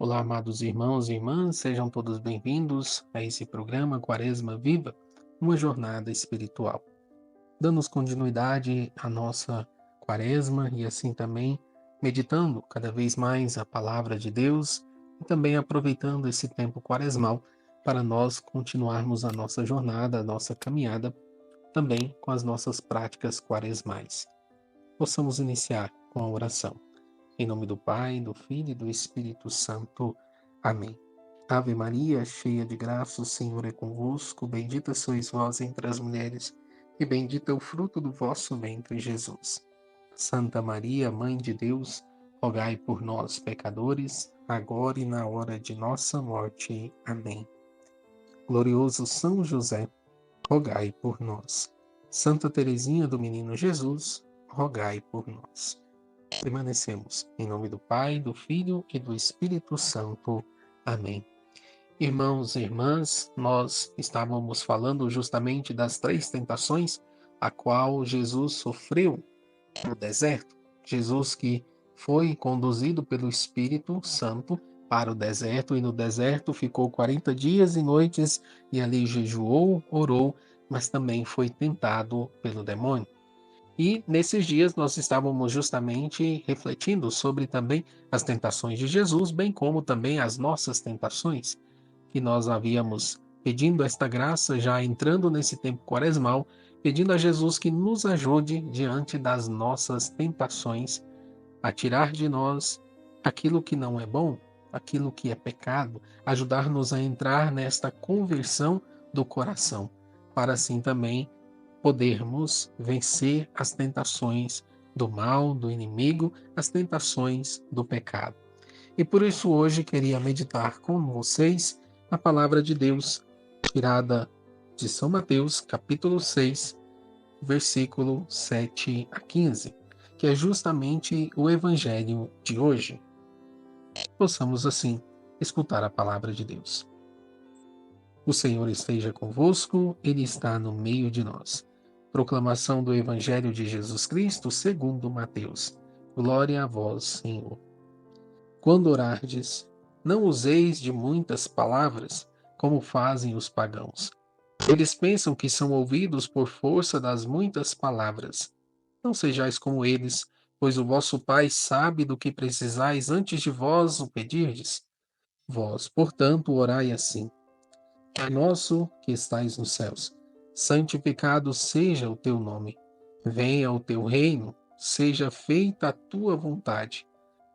Olá, amados irmãos e irmãs, sejam todos bem-vindos a esse programa Quaresma Viva, uma jornada espiritual. Damos continuidade à nossa Quaresma e assim também meditando cada vez mais a palavra de Deus e também aproveitando esse tempo quaresmal para nós continuarmos a nossa jornada, a nossa caminhada, também com as nossas práticas quaresmais. Possamos iniciar com a oração. Em nome do Pai, do Filho e do Espírito Santo. Amém. Ave Maria, cheia de graça, o Senhor é convosco. Bendita sois vós entre as mulheres, e bendito é o fruto do vosso ventre, Jesus. Santa Maria, Mãe de Deus, rogai por nós, pecadores, agora e na hora de nossa morte. Amém. Glorioso São José, rogai por nós. Santa Teresinha do Menino Jesus, rogai por nós. Permanecemos. Em nome do Pai, do Filho e do Espírito Santo. Amém. Irmãos e irmãs, nós estávamos falando justamente das três tentações a qual Jesus sofreu no deserto. Jesus que foi conduzido pelo Espírito Santo para o deserto e no deserto ficou 40 dias e noites e ali jejuou, orou, mas também foi tentado pelo demônio. E nesses dias nós estávamos justamente refletindo sobre também as tentações de Jesus, bem como também as nossas tentações, que nós havíamos pedindo esta graça, já entrando nesse tempo quaresmal, pedindo a Jesus que nos ajude diante das nossas tentações, a tirar de nós aquilo que não é bom, aquilo que é pecado, ajudar-nos a entrar nesta conversão do coração, para assim também podermos vencer as tentações do mal, do inimigo, as tentações do pecado. E por isso hoje queria meditar com vocês a palavra de Deus, tirada de São Mateus, capítulo 6, versículo 7 a 15, que é justamente o evangelho de hoje. Possamos assim escutar a palavra de Deus. O Senhor esteja convosco, Ele está no meio de nós. Proclamação do Evangelho de Jesus Cristo segundo Mateus. Glória a vós, Senhor. Quando orardes, não useis de muitas palavras, como fazem os pagãos. Eles pensam que são ouvidos por força das muitas palavras. Não sejais como eles, pois o vosso Pai sabe do que precisais antes de vós o pedirdes. Vós, portanto, orai assim: Pai nosso que estais nos céus, santificado seja o teu nome. Venha o teu reino, seja feita a tua vontade,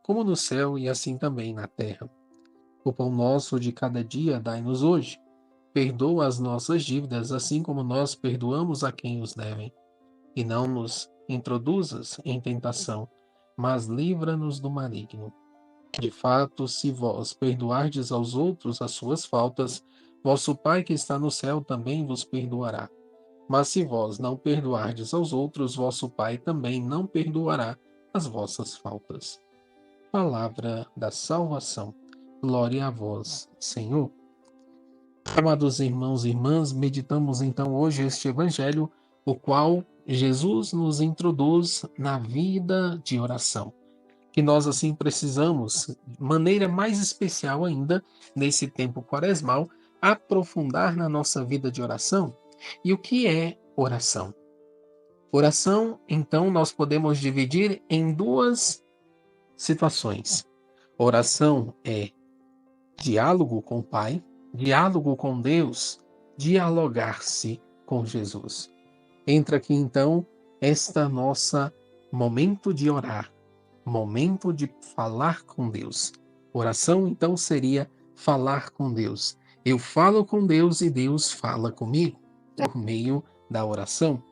como no céu e assim também na terra. O pão nosso de cada dia dai-nos hoje. Perdoa as nossas dívidas, assim como nós perdoamos a quem os devem. E não nos introduzas em tentação, mas livra-nos do maligno. De fato, se vós perdoardes aos outros as suas faltas, vosso Pai que está no céu também vos perdoará. Mas se vós não perdoardes aos outros, vosso Pai também não perdoará as vossas faltas. Palavra da salvação. Glória a vós, Senhor. Amados irmãos e irmãs, meditamos então hoje este evangelho, o qual Jesus nos introduz na vida de oração, que nós assim precisamos, de maneira mais especial ainda, nesse tempo quaresmal, aprofundar na nossa vida de oração. E o que é oração? Oração, então, nós podemos dividir em duas situações. Oração é diálogo com o Pai, diálogo com Deus, dialogar-se com Jesus. Entra aqui então esta nossa momento de orar, momento de falar com Deus. Oração então seria falar com Deus. Eu falo com Deus e Deus fala comigo por meio da oração.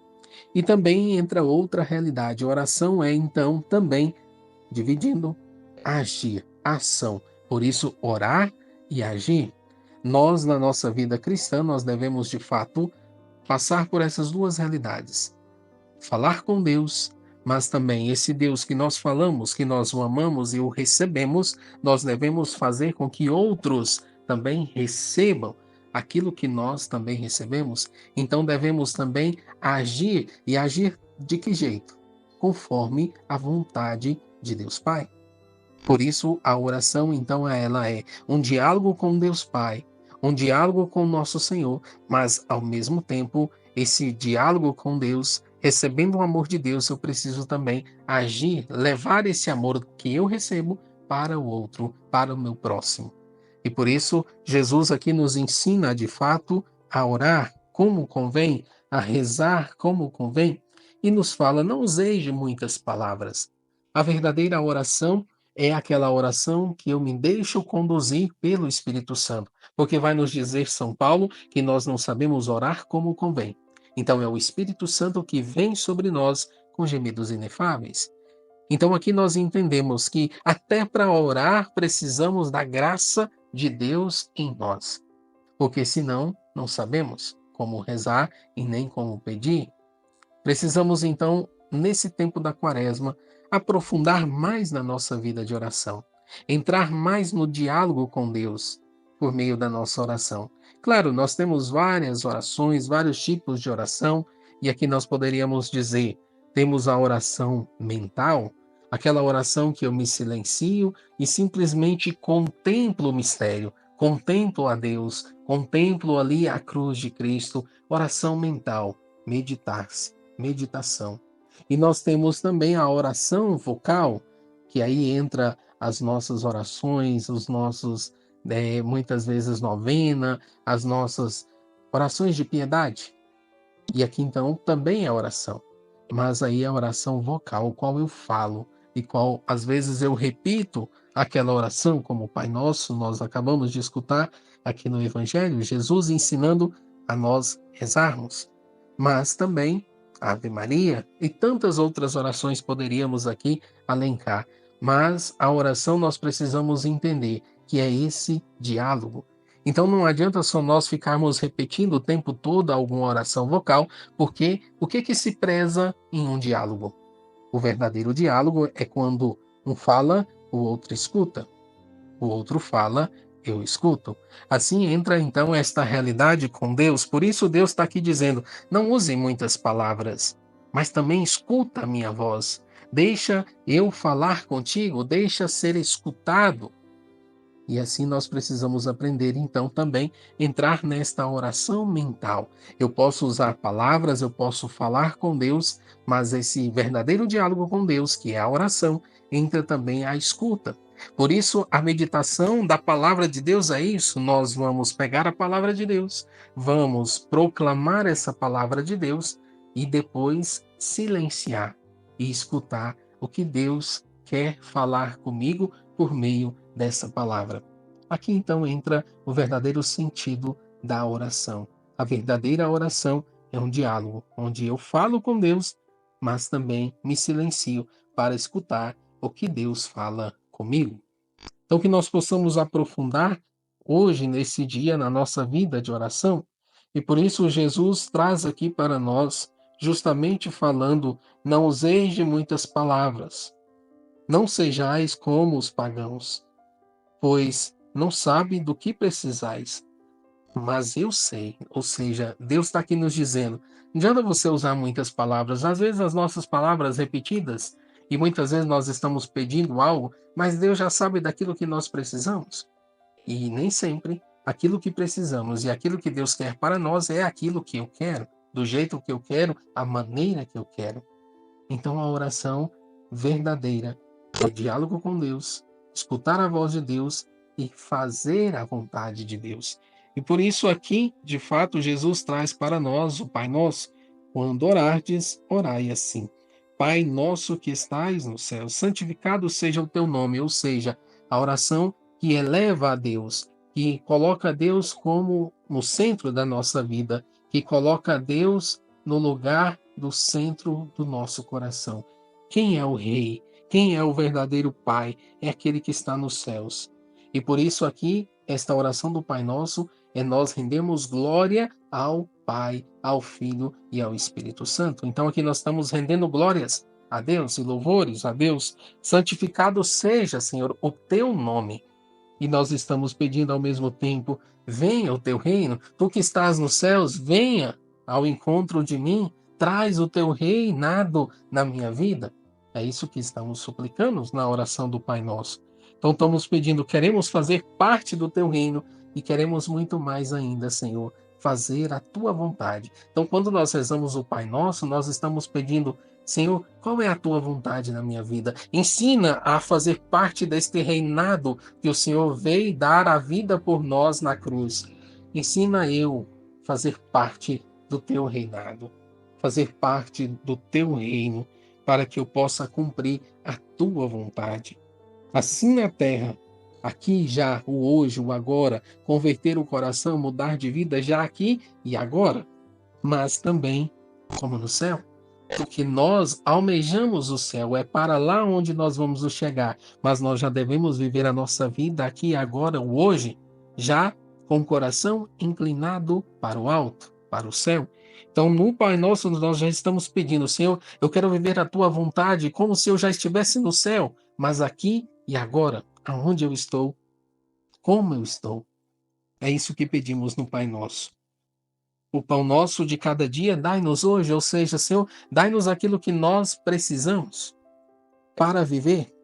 E também entra outra realidade. A oração é então também dividindo agir, ação. Por isso orar e agir. Nós na nossa vida cristã nós devemos de fato passar por essas duas realidades. Falar com Deus, mas também esse Deus que nós falamos, que nós o amamos e o recebemos, nós devemos fazer com que outros também recebam aquilo que nós também recebemos. Então devemos também agir, e agir de que jeito? Conforme a vontade de Deus Pai. Por isso, a oração, então, ela é um diálogo com Deus Pai, um diálogo com nosso Senhor, mas, ao mesmo tempo, esse diálogo com Deus, recebendo o amor de Deus, eu preciso também agir, levar esse amor que eu recebo para o outro, para o meu próximo. E por isso, Jesus aqui nos ensina, de fato, a orar como convém, a rezar como convém, e nos fala: não useis de muitas palavras. A verdadeira oração é aquela oração que eu me deixo conduzir pelo Espírito Santo, porque vai nos dizer São Paulo que nós não sabemos orar como convém. Então é o Espírito Santo que vem sobre nós com gemidos inefáveis. Então aqui nós entendemos que até para orar precisamos da graça de Deus em nós, porque senão não sabemos como rezar e nem como pedir. Precisamos, então, nesse tempo da quaresma, aprofundar mais na nossa vida de oração, entrar mais no diálogo com Deus por meio da nossa oração. Claro, nós temos várias orações, vários tipos de oração, e aqui nós poderíamos dizer: temos a oração mental, aquela oração que eu me silencio e simplesmente contemplo o mistério, contemplo a Deus, contemplo ali a cruz de Cristo, oração mental, meditar-se meditação. E nós temos também a oração vocal, que aí entra as nossas orações, os nossos, muitas vezes, novena, as nossas orações de piedade. E aqui então também é oração, mas aí é a oração vocal, qual eu falo e qual às vezes eu repito aquela oração, como o Pai Nosso, nós acabamos de escutar aqui no Evangelho, Jesus ensinando a nós rezarmos. Mas também Ave Maria e tantas outras orações poderíamos aqui alencar. Mas a oração nós precisamos entender que é esse diálogo. Então não adianta só nós ficarmos repetindo o tempo todo alguma oração vocal, porque o que que se preza em um diálogo? O verdadeiro diálogo é quando um fala, o outro escuta. O outro fala, eu escuto. Assim entra então esta realidade com Deus. Por isso Deus está aqui dizendo: não use muitas palavras, mas também escuta a minha voz. Deixa eu falar contigo, deixa ser escutado. E assim nós precisamos aprender, então, também entrar nesta oração mental. Eu posso usar palavras, eu posso falar com Deus, mas esse verdadeiro diálogo com Deus, que é a oração, entra também a escuta. Por isso, a meditação da palavra de Deus é isso. Nós vamos pegar a palavra de Deus, vamos proclamar essa palavra de Deus e depois silenciar e escutar o que Deus quer falar comigo por meio dessa palavra. Aqui então entra o verdadeiro sentido da oração. A verdadeira oração é um diálogo onde eu falo com Deus, mas também me silencio para escutar o que Deus fala comigo. Então, que nós possamos aprofundar hoje, nesse dia, na nossa vida de oração, e por isso Jesus traz aqui para nós, justamente falando: não useis de muitas palavras, não sejais como os pagãos, pois não sabe do que precisais, mas eu sei. Ou seja, Deus está aqui nos dizendo: não adianta você usar muitas palavras, às vezes as nossas palavras repetidas, e muitas vezes nós estamos pedindo algo, mas Deus já sabe daquilo que nós precisamos. E nem sempre aquilo que precisamos e aquilo que Deus quer para nós é aquilo que eu quero, do jeito que eu quero, a maneira que eu quero. Então a oração verdadeira é diálogo com Deus, escutar a voz de Deus e fazer a vontade de Deus. E por isso aqui, de fato, Jesus traz para nós o Pai Nosso. Quando orardes, orai assim: Pai nosso que estais no céu, santificado seja o teu nome, ou seja, a oração que eleva a Deus, que coloca Deus como no centro da nossa vida, que coloca Deus no lugar do centro do nosso coração. Quem é o Rei? Quem é o verdadeiro Pai? É aquele que está nos céus. E por isso aqui, esta oração do Pai Nosso é nós rendemos glória ao Pai, ao Filho e ao Espírito Santo. Então aqui nós estamos rendendo glórias a Deus e louvores a Deus. Santificado seja, Senhor, o teu nome. E nós estamos pedindo ao mesmo tempo: venha o teu reino, tu que estás nos céus, venha ao encontro de mim, traz o teu reinado na minha vida. É isso que estamos suplicando na oração do Pai Nosso. Então estamos pedindo, queremos fazer parte do teu reino e queremos muito mais ainda, Senhor, fazer a tua vontade. Então, quando nós rezamos o Pai Nosso, nós estamos pedindo, Senhor, qual é a tua vontade na minha vida? Ensina a fazer parte deste reinado que o Senhor veio dar a vida por nós na cruz. Ensina eu fazer parte do teu reinado, fazer parte do teu reino, para que eu possa cumprir a tua vontade. Assim na terra, aqui já, o hoje, o agora, converter o coração, mudar de vida já aqui e agora, mas também como no céu. Porque nós almejamos o céu, é para lá onde nós vamos nos chegar, mas nós já devemos viver a nossa vida aqui e agora, o hoje, já com o coração inclinado para o alto, para o céu. Então, no Pai Nosso, nós já estamos pedindo, Senhor, eu quero viver a tua vontade como se eu já estivesse no céu, mas aqui e agora, aonde eu estou, como eu estou. É isso que pedimos no Pai Nosso. O pão nosso de cada dia dai-nos hoje, ou seja, Senhor, dai-nos aquilo que nós precisamos para viver,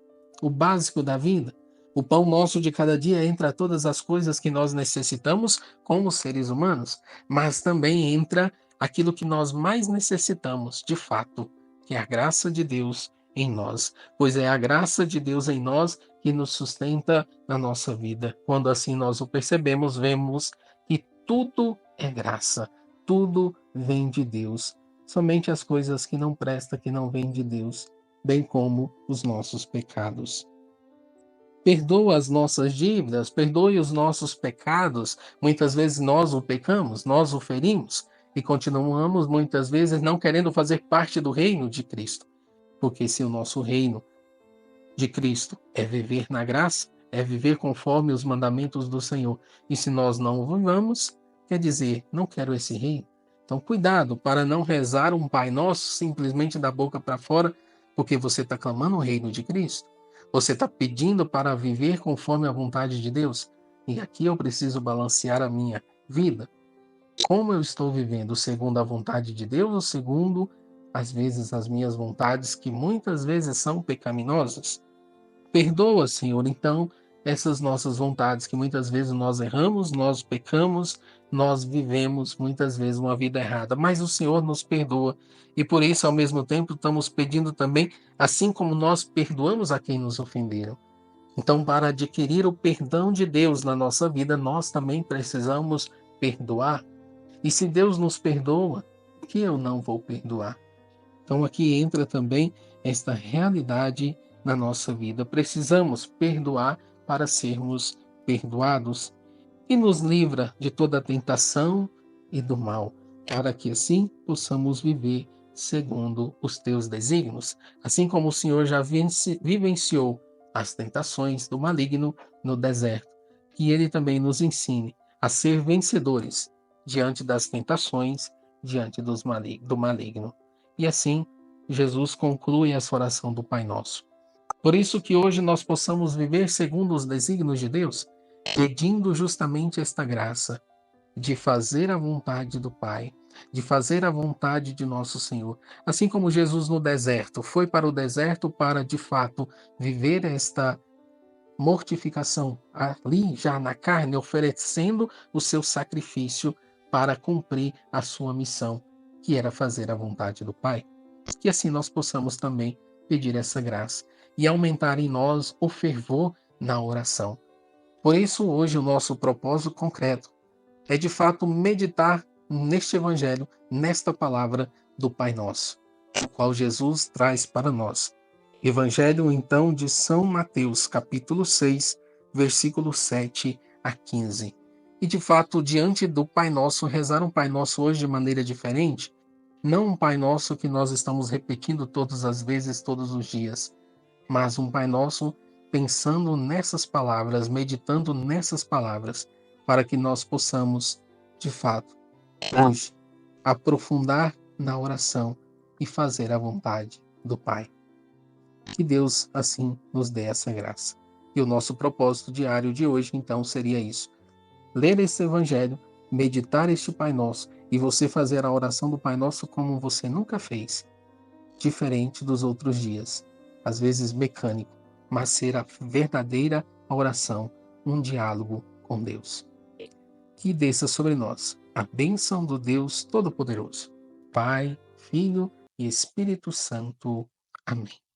o básico da vida. O pão nosso de cada dia entra todas as coisas que nós necessitamos como seres humanos, mas também entra aquilo que nós mais necessitamos, de fato, que é a graça de Deus em nós, pois é a graça de Deus em nós que nos sustenta na nossa vida. Quando assim nós o percebemos, vemos que tudo é graça, tudo vem de Deus. Somente as coisas que não prestam, que não vêm de Deus, bem como os nossos pecados. Perdoa as nossas dívidas, perdoe os nossos pecados. Muitas vezes nós o pecamos, nós o ferimos e continuamos muitas vezes não querendo fazer parte do reino de Cristo. Porque se o nosso reino de Cristo é viver na graça, é viver conforme os mandamentos do Senhor, e se nós não o vivamos, quer dizer, não quero esse reino. Então, cuidado para não rezar um Pai Nosso simplesmente da boca para fora, porque você está clamando o reino de Cristo. Você está pedindo para viver conforme a vontade de Deus. E aqui eu preciso balancear a minha vida. Como eu estou vivendo segundo a vontade de Deus ou segundo, às vezes, as minhas vontades, que muitas vezes são pecaminosas? Perdoa, Senhor, então, essas nossas vontades, que muitas vezes nós erramos, nós pecamos, nós vivemos muitas vezes uma vida errada, mas o Senhor nos perdoa. E por isso, ao mesmo tempo, estamos pedindo também, assim como nós perdoamos a quem nos ofenderam. Então, para adquirir o perdão de Deus na nossa vida, nós também precisamos perdoar. E se Deus nos perdoa, por que eu não vou perdoar? Então aqui entra também esta realidade na nossa vida. Precisamos perdoar para sermos perdoados e nos livra de toda tentação e do mal, para que assim possamos viver segundo os teus desígnios, assim como o Senhor já vivenciou as tentações do maligno no deserto, que ele também nos ensine a ser vencedores diante das tentações, diante do maligno. E assim, Jesus conclui essa oração do Pai Nosso. Por isso que hoje nós possamos viver segundo os desígnios de Deus, pedindo justamente esta graça de fazer a vontade do Pai, de fazer a vontade de nosso Senhor. Assim como Jesus no deserto foi para o deserto para, de fato, viver esta mortificação ali já na carne, oferecendo o seu sacrifício para cumprir a sua missão, que era fazer a vontade do Pai. Que assim nós possamos também pedir essa graça e aumentar em nós o fervor na oração. Por isso, hoje, o nosso propósito concreto é de fato meditar neste Evangelho, nesta palavra do Pai Nosso, o qual Jesus traz para nós. Evangelho, então, de São Mateus, capítulo 6, versículo 7 a 15. E, de fato, diante do Pai Nosso, rezar um Pai Nosso hoje de maneira diferente, não um Pai Nosso que nós estamos repetindo todas as vezes, todos os dias, mas um Pai Nosso pensando nessas palavras, meditando nessas palavras, para que nós possamos, de fato, hoje, aprofundar na oração e fazer a vontade do Pai. Que Deus assim nos dê essa graça. E o nosso propósito diário de hoje, então, seria isso: ler esse Evangelho, meditar este Pai Nosso e você fazer a oração do Pai Nosso como você nunca fez, diferente dos outros dias, às vezes mecânico, mas ser a verdadeira oração, um diálogo com Deus. Que desça sobre nós a bênção do Deus Todo-Poderoso, Pai, Filho e Espírito Santo. Amém.